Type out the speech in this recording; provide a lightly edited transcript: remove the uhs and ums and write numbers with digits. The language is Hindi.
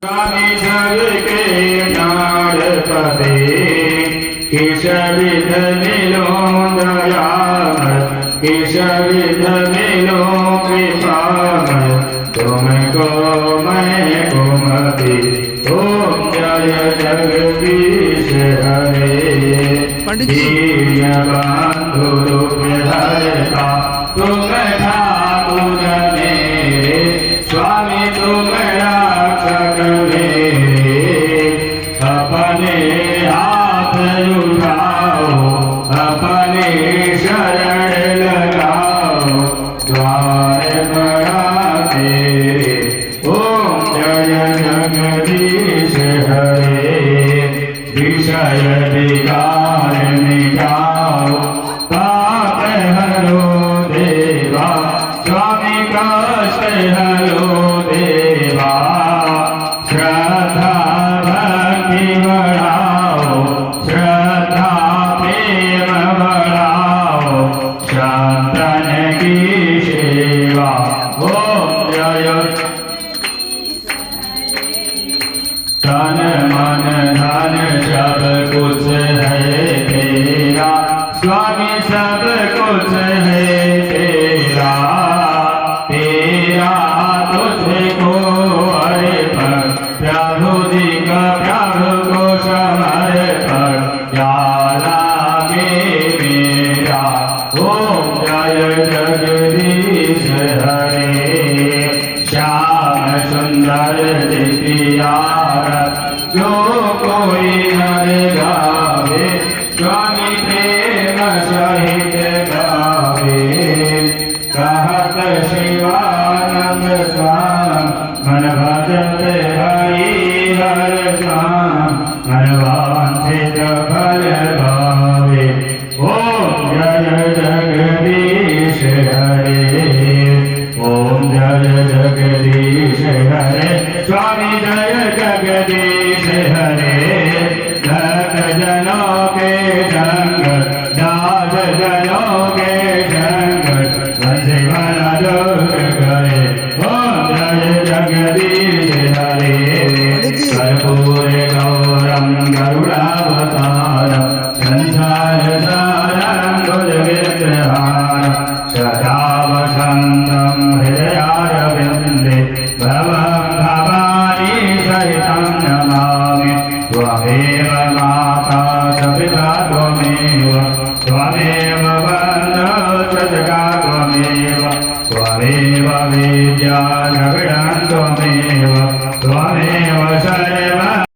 स्वामी सबके नारपते केशविध मिलो दयामय केशविध मिलो कृपामय तुमको मैं कुमति ओम जय जगदीश हरे पंडित जी। बंधु रूप धरता तुम ठाकुर मेरे स्वामी तुम रक्षक मेरे अपने हाथ उठाओ अपने शरण लगाओ द्वार बड़ा तेरे ओम जय जगदीश हरे विषय विकार मिटाओ पाप हरो देवा स्वामी कष्ट हरो देवा श्रद्धा भक्ति बढ़ाओ श्रद्धा प्रेम बढ़ाओ शांतन की सेवा ओम जय तन मन धन सब कुछ है तेरा स्वामी सब कुछ है तेरा तेरा तुझको अर्पण प्रभु जी का प्रभु को समर्पण क्या लागे मेरा ओम जय जगदीश हरे श्याम सुंदर दिव्यार जो कोई नर गावे स्वामी प्रेम सहित गावे कहत शिवानंद स्वाम मन भजत हरि हर स्वाम मन वांछित फल भावे ओम जय जगदीश हरे ओम जय जगदीश हरे स्वामी जय जगदीश हरे भक्त जनों के संग दास जनों के संग वंशे बना दूर करे ओम जय जगदीश हरे कर्पूर गौरम गरुड़ावतारम संसार सारम भुजगेन्द्रहारम सदा वसन्तं हृदयारविन्दे भवं भवानी सहितं नमामि त्वमेव माता सपिता त्वमेव त्वमेव बन्धुः सखा त्वमेव त्वमेव विद्या द्रविणं त्वमेव त्वमेव शरणं